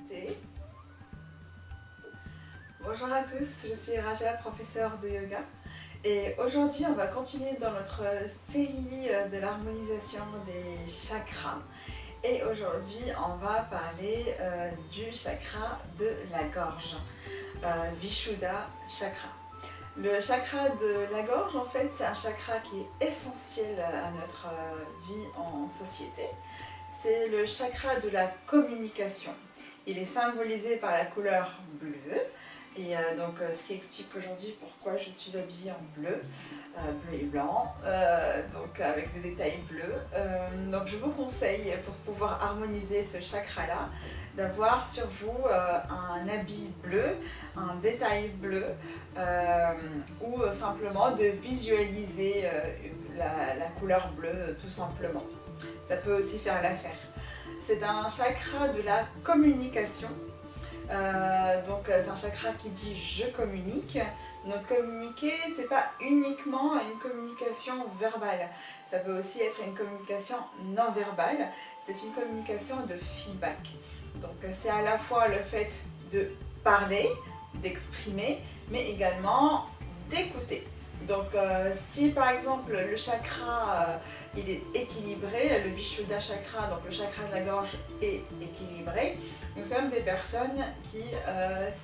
Namasté. Bonjour à tous, je suis Raja, professeure de yoga. Et aujourd'hui, on va continuer dans notre série de l'harmonisation des chakras. Et aujourd'hui, on va parler du chakra de la gorge, Vishuddha chakra. Le chakra de la gorge, en fait, c'est un chakra qui est essentiel à notre vie en société. C'est le chakra de la communication. Il est symbolisé par la couleur bleue. Et donc, ce qui explique aujourd'hui pourquoi je suis habillée en bleu, bleu et blanc, donc avec des détails bleus. Donc, je vous conseille, pour pouvoir harmoniser ce chakra-là, d'avoir sur vous un habit bleu, un détail bleu, ou simplement de visualiser la couleur bleue, tout simplement. Ça peut aussi faire l'affaire. C'est un chakra de la communication. Donc c'est un chakra qui dit je communique. Donc communiquer, c'est pas uniquement une communication verbale, ça peut aussi être une communication non verbale, c'est une communication de feedback. Donc c'est à la fois le fait de parler, d'exprimer, mais également d'écouter. Donc si par exemple le chakra il est équilibré, le Vishuddha chakra, donc le chakra de la gorge est équilibré, nous sommes des personnes qui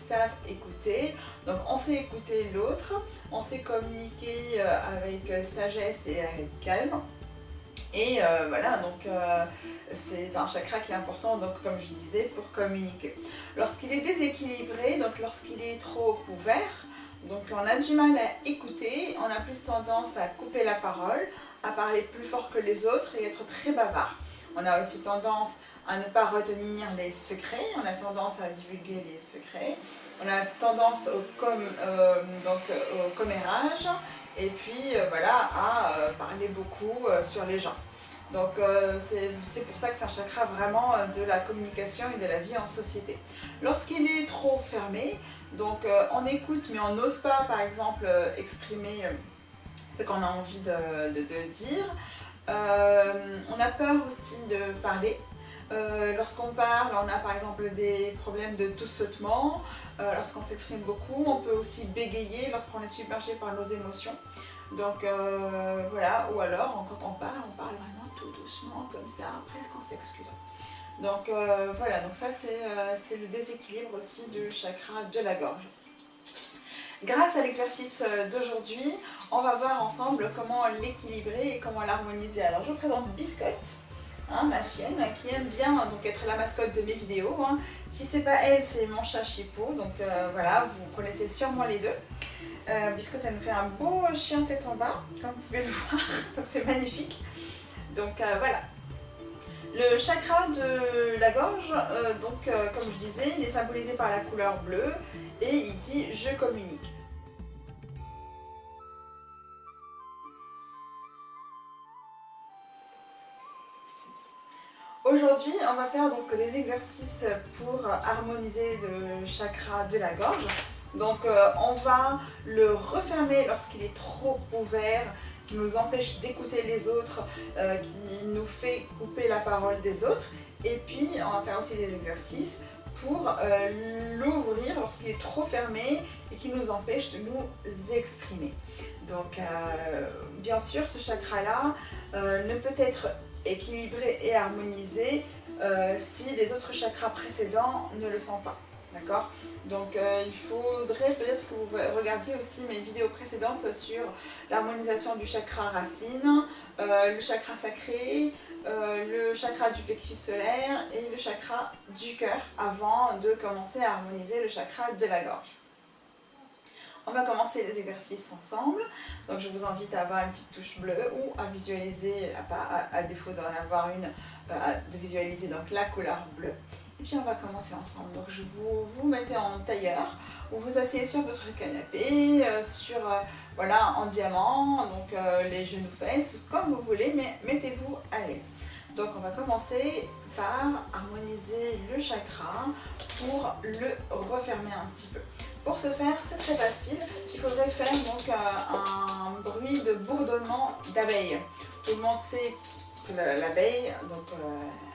savent écouter. Donc on sait écouter l'autre, on sait communiquer avec sagesse et avec calme. Et voilà, donc c'est un chakra qui est important, donc comme je disais, pour communiquer. Lorsqu'il est déséquilibré, donc lorsqu'il est trop ouvert, donc on a du mal à écouter, on a plus tendance à couper la parole, à parler plus fort que les autres et être très bavard. On a aussi tendance à ne pas retenir les secrets, on a tendance à divulguer les secrets, on a tendance au commérage et puis voilà, à parler beaucoup sur les gens. Donc c'est pour ça que c'est un chakra vraiment de la communication et de la vie en société. Lorsqu'il est trop fermé, donc on écoute mais on n'ose pas par exemple exprimer ce qu'on a envie de dire. On a peur aussi de parler. Lorsqu'on parle, on a par exemple des problèmes de tout-sautement. Lorsqu'on s'exprime beaucoup, on peut aussi bégayer lorsqu'on est submergé par nos émotions. Donc voilà, ou alors quand on parle vraiment tout doucement, comme ça, presque en s'excusant. Donc voilà, donc ça c'est le déséquilibre aussi du chakra de la gorge. Grâce à l'exercice d'aujourd'hui, on va voir ensemble comment l'équilibrer et comment l'harmoniser. Alors je vous présente Biscotte, hein, ma chienne, qui aime bien donc, être la mascotte de mes vidéos. Hein. Si c'est pas elle, c'est mon chat Chipou, donc voilà, vous connaissez sûrement les deux. Biscotte, elle me fait un beau chien tête en bas, comme vous pouvez le voir, donc c'est magnifique. Donc voilà. Le chakra de la gorge, comme je disais, il est symbolisé par la couleur bleue et il dit « je communique ». Aujourd'hui, on va faire donc des exercices pour harmoniser le chakra de la gorge. Donc on va le refermer lorsqu'il est trop ouvert, qui nous empêche d'écouter les autres, qui nous fait couper la parole des autres. Et puis on va faire aussi des exercices pour l'ouvrir lorsqu'il est trop fermé et qui nous empêche de nous exprimer. Donc bien sûr ce chakra-là ne peut être équilibré et harmonisé si les autres chakras précédents ne le sont pas. D'accord ? Donc il faudrait peut-être que vous regardiez aussi mes vidéos précédentes sur l'harmonisation du chakra racine, le chakra sacré, le chakra du plexus solaire et le chakra du cœur avant de commencer à harmoniser le chakra de la gorge. On va commencer les exercices ensemble, donc je vous invite à avoir une petite touche bleue ou à visualiser, à défaut d'en avoir une, de visualiser donc la couleur bleue. Et puis on va commencer ensemble. Donc vous mettez en tailleur ou vous asseyez sur votre canapé, voilà, en diamant, donc les genoux fesses, comme vous voulez, mais mettez-vous à l'aise. Donc on va commencer par harmoniser le chakra pour le refermer un petit peu. Pour ce faire, c'est très facile. Il faudrait faire donc un bruit de bourdonnement d'abeilles. Tout le monde sait que l'abeille, donc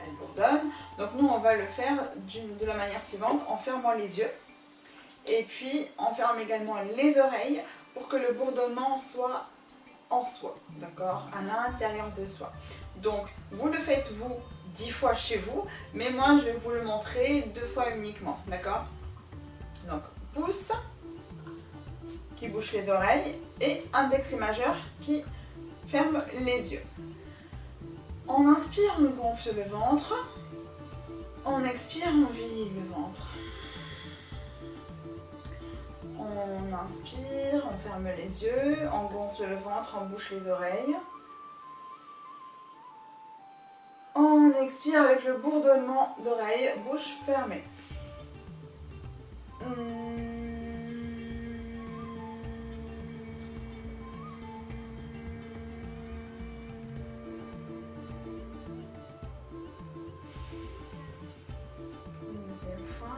elle bourdonne. Donc nous on va le faire de la manière suivante, en fermant les yeux. Et puis on ferme également les oreilles pour que le bourdonnement soit en soi, d'accord, à l'intérieur de soi. Donc vous le faites vous 10 fois chez vous, mais moi je vais vous le montrer 2 fois uniquement, d'accord. Donc pouce qui bouche les oreilles et index et majeur qui ferme les yeux. On inspire, on gonfle le ventre. On expire, on vide le ventre. On inspire, on ferme les yeux, on gonfle le ventre, on bouche les oreilles. On expire avec le bourdonnement d'oreilles, bouche fermée. Deuxième fois.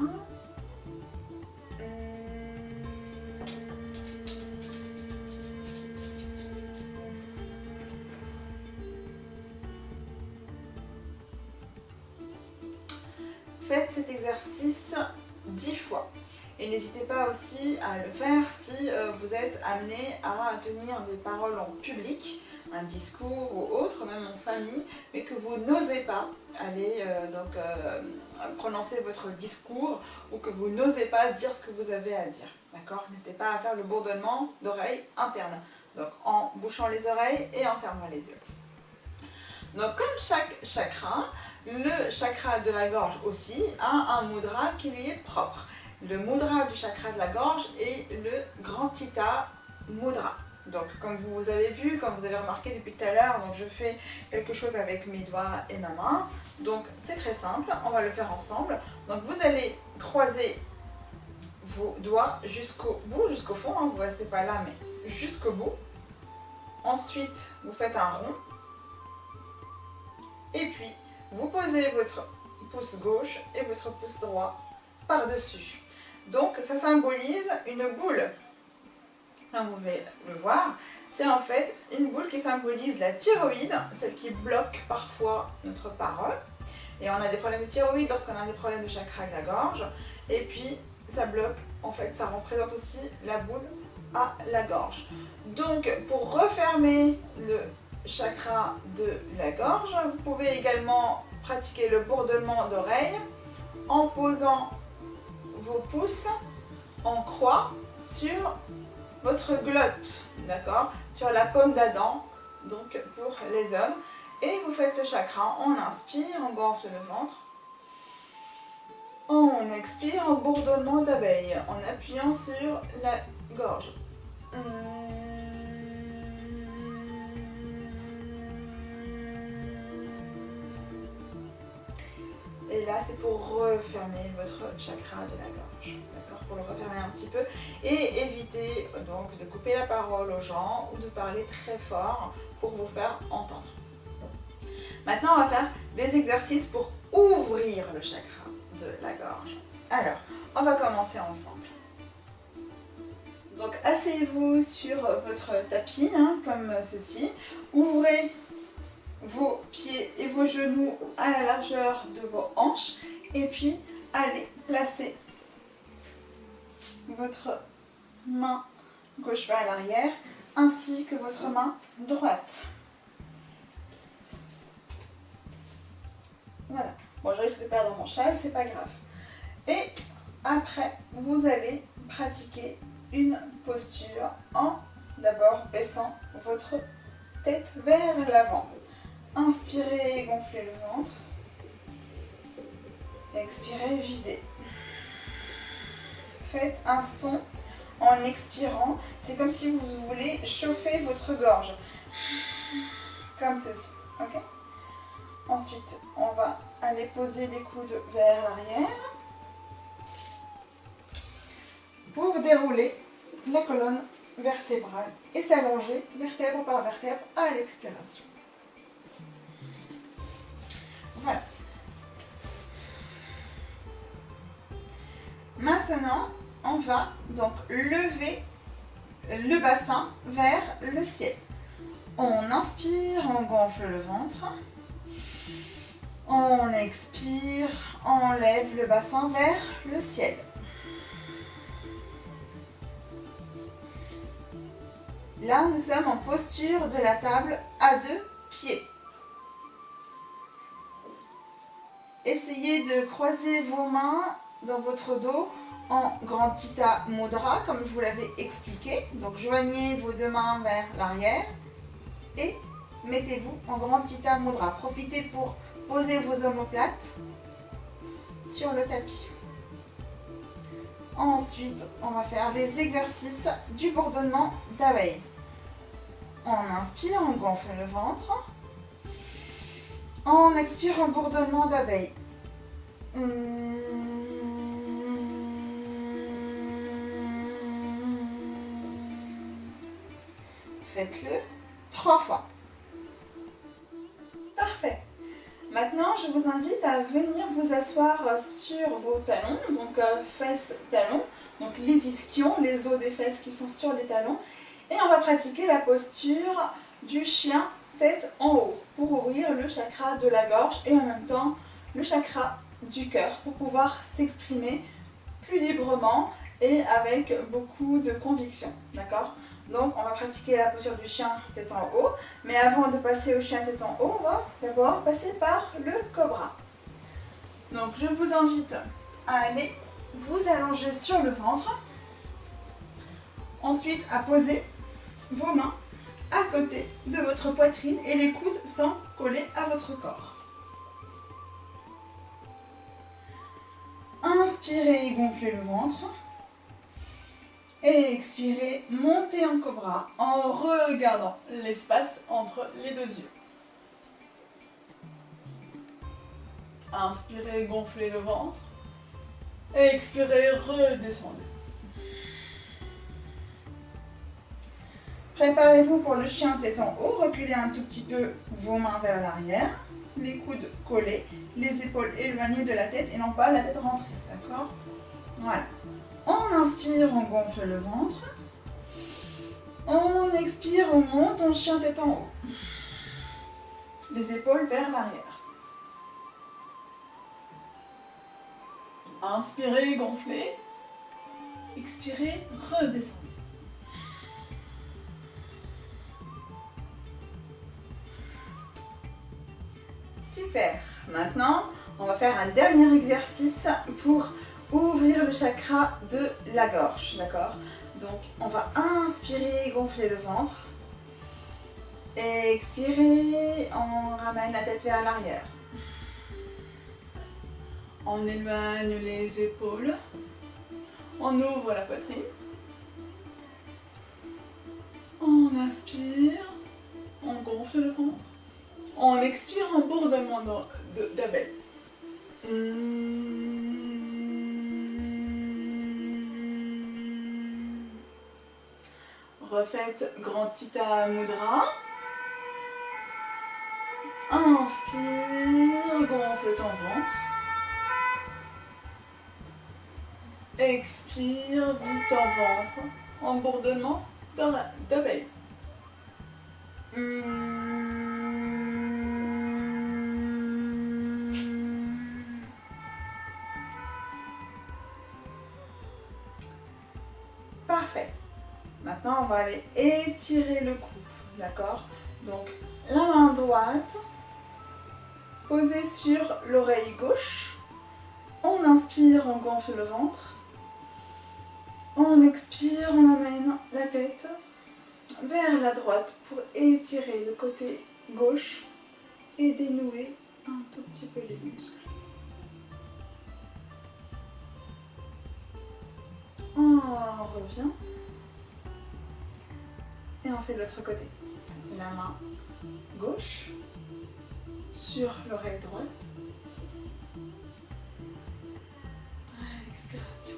Faites cet exercice 10 fois. Et n'hésitez pas aussi à le faire si vous êtes amené à tenir des paroles en public, un discours ou autre, même en famille, mais que vous n'osez pas aller prononcer votre discours ou que vous n'osez pas dire ce que vous avez à dire. D'accord ? N'hésitez pas à faire le bourdonnement d'oreille interne, donc en bouchant les oreilles et en fermant les yeux. Donc comme chaque chakra, le chakra de la gorge aussi a un mudra qui lui est propre. Le mudra du chakra de la gorge est le grand Thita mudra. Donc comme vous avez vu, comme vous avez remarqué depuis tout à l'heure, donc je fais quelque chose avec mes doigts et ma main. Donc c'est très simple, on va le faire ensemble. Donc vous allez croiser vos doigts jusqu'au bout, jusqu'au fond, hein, vous ne restez pas là mais jusqu'au bout. Ensuite vous faites un rond. Et puis vous posez votre pouce gauche et votre pouce droit par-dessus. Donc ça symbolise une boule. Comme vous pouvez le voir, c'est en fait une boule qui symbolise la thyroïde, celle qui bloque parfois notre parole. Et on a des problèmes de thyroïde lorsqu'on a des problèmes de chakra de la gorge. Et puis ça bloque, en fait ça représente aussi la boule à la gorge. Donc pour refermer le chakra de la gorge, vous pouvez également pratiquer le bourdonnement d'oreille en posant vos pouces en croix sur votre glotte, d'accord, sur la pomme d'Adam, donc pour les hommes, et vous faites le chakra, on inspire, on gonfle le ventre, on expire en bourdonnement d'abeille, en appuyant sur la gorge. Et là, c'est pour refermer votre chakra de la gorge, d'accord, pour le refermer un petit peu et éviter donc de couper la parole aux gens ou de parler très fort pour vous faire entendre. Maintenant, on va faire des exercices pour ouvrir le chakra de la gorge. Alors, on va commencer ensemble. Donc, asseyez-vous sur votre tapis, hein, comme ceci. Ouvrez vos pieds et vos genoux à la largeur de vos hanches et puis allez placer votre main gauche vers l'arrière ainsi que votre main droite. Voilà. Bon, je risque de perdre mon châle, c'est pas grave. Et après, vous allez pratiquer une posture en d'abord baissant votre tête vers l'avant. Inspirez, gonflez le ventre. Expirez, videz. Faites un son en expirant. C'est comme si vous voulez chauffer votre gorge. Comme ceci. Ok ? Ensuite, on va aller poser les coudes vers l'arrière pour dérouler la colonne vertébrale et s'allonger vertèbre par vertèbre à l'expiration. Voilà. Maintenant, on va donc lever le bassin vers le ciel. On inspire, on gonfle le ventre. On expire, on lève le bassin vers le ciel. Là, nous sommes en posture de la table à 2 pieds. Essayez de croiser vos mains dans votre dos en Grand Thita Mudra, comme je vous l'avais expliqué. Donc, joignez vos 2 mains vers l'arrière et mettez-vous en Grand Thita Mudra. Profitez pour poser vos omoplates sur le tapis. Ensuite, on va faire les exercices du bourdonnement d'abeille. On inspire, on gonfle le ventre. On expire un bourdonnement d'abeille. Faites-le 3 fois. Parfait. Maintenant, je vous invite à venir vous asseoir sur vos talons, donc fesses, talons, donc les ischions, les os des fesses qui sont sur les talons. Et on va pratiquer la posture du chien tête en haut pour ouvrir le chakra de la gorge et en même temps le chakra du cœur pour pouvoir s'exprimer plus librement et avec beaucoup de conviction. D'accord ? Donc on va pratiquer la posture du chien tête en haut, mais avant de passer au chien tête en haut, on va d'abord passer par le cobra. Donc je vous invite à aller vous allonger sur le ventre, ensuite à poser vos mains à côté de votre poitrine et les coudes sont collés à votre corps. Inspirez et gonflez le ventre. Et expirez, montez en cobra en regardant l'espace entre les 2 yeux. Inspirez, gonflez le ventre. Et expirez, redescendez. Préparez-vous pour le chien tête en haut. Reculez un tout petit peu vos mains vers l'arrière. Les coudes collés, les épaules éloignées de la tête et non pas la tête rentrée. D'accord ? Voilà. On inspire, on gonfle le ventre. On expire, on monte en chien tête en haut. Les épaules vers l'arrière. Inspirez, gonflez. Expirez, redescendez. Super. Maintenant, on va faire un dernier exercice pour ouvrir le chakra de la gorge, d'accord? Donc, on va inspirer, gonfler le ventre. Expirer, on ramène la tête vers l'arrière. On éloigne les épaules. On ouvre la poitrine. On inspire, on gonfle le ventre. On expire un bourdonnement d'abeille. Refaites Grand Thita Mudra. Inspire, gonfle ton ventre. Expire, vide ton ventre en bourdonnement d'abeille. Parfait. Maintenant, on va aller étirer le cou, d'accord? Donc, la main droite posée sur l'oreille gauche. On inspire, on gonfle le ventre. On expire, on amène la tête vers la droite pour étirer le côté gauche et dénouer un tout petit peu les muscles. On revient et on fait de l'autre côté. La main gauche sur l'oreille droite. À l'expiration.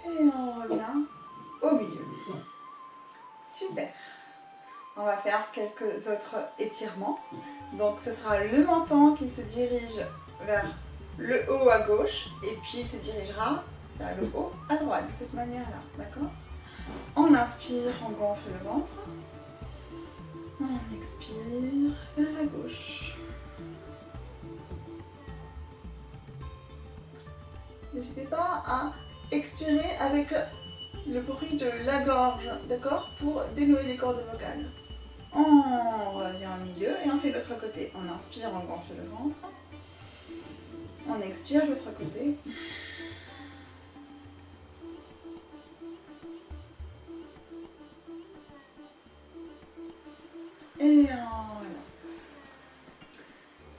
Et on revient au milieu. Super. On va faire quelques autres étirements. Donc ce sera le menton qui se dirige vers le haut à gauche et puis il se dirigera vers le haut, à droite, de cette manière-là, d'accord? On inspire, on gonfle le ventre. On expire vers la gauche. N'hésitez pas à expirer avec le bruit de la gorge, d'accord? Pour dénouer les cordes vocales. On revient au milieu et on fait l'autre côté. On inspire, on gonfle le ventre. On expire l'autre côté. Et voilà.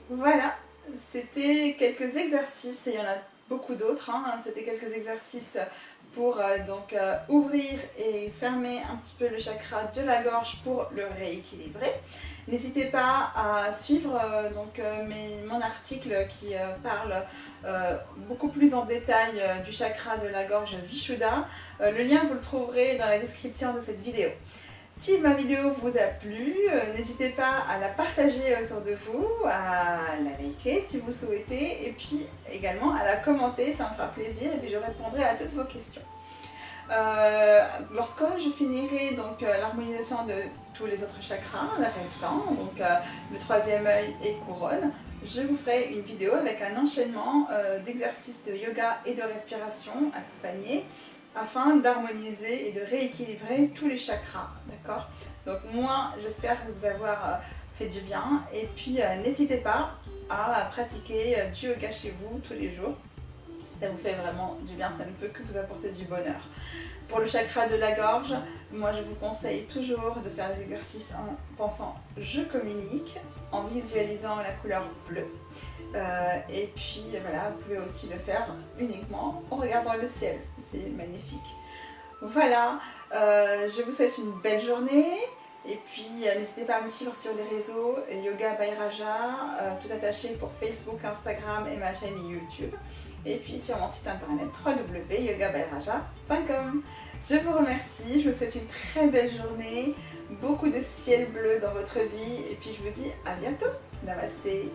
Voilà, c'était quelques exercices, et il y en a beaucoup d'autres, hein. C'était quelques exercices pour ouvrir et fermer un petit peu le chakra de la gorge pour le rééquilibrer. N'hésitez pas à suivre mon article qui parle beaucoup plus en détail du chakra de la gorge Vishuddha. Le lien vous le trouverez dans la description de cette vidéo. Si ma vidéo vous a plu, n'hésitez pas à la partager autour de vous, à la liker si vous le souhaitez, et puis également à la commenter, ça me fera plaisir, et puis je répondrai à toutes vos questions. Lorsque je finirai l'harmonisation de tous les autres chakras restants, le troisième œil et couronne, je vous ferai une vidéo avec un enchaînement d'exercices de yoga et de respiration accompagnés, afin d'harmoniser et de rééquilibrer tous les chakras, d'accord? Donc moi, j'espère vous avoir fait du bien, et puis n'hésitez pas à pratiquer du yoga chez vous tous les jours. Ça vous fait vraiment du bien, ça ne peut que vous apporter du bonheur. Pour le chakra de la gorge, moi je vous conseille toujours de faire les exercices en pensant « je communique », en visualisant la couleur bleue. Et puis voilà, vous pouvez aussi le faire uniquement en regardant le ciel, c'est magnifique. Voilà, je vous souhaite une belle journée, et puis n'hésitez pas à me suivre sur les réseaux Yoga by Raja, tout attaché pour Facebook, Instagram et ma chaîne YouTube. Et puis sur mon site internet www.yogabyraja.com. Je vous remercie, je vous souhaite une très belle journée, beaucoup de ciel bleu dans votre vie, et puis je vous dis à bientôt. Namasté.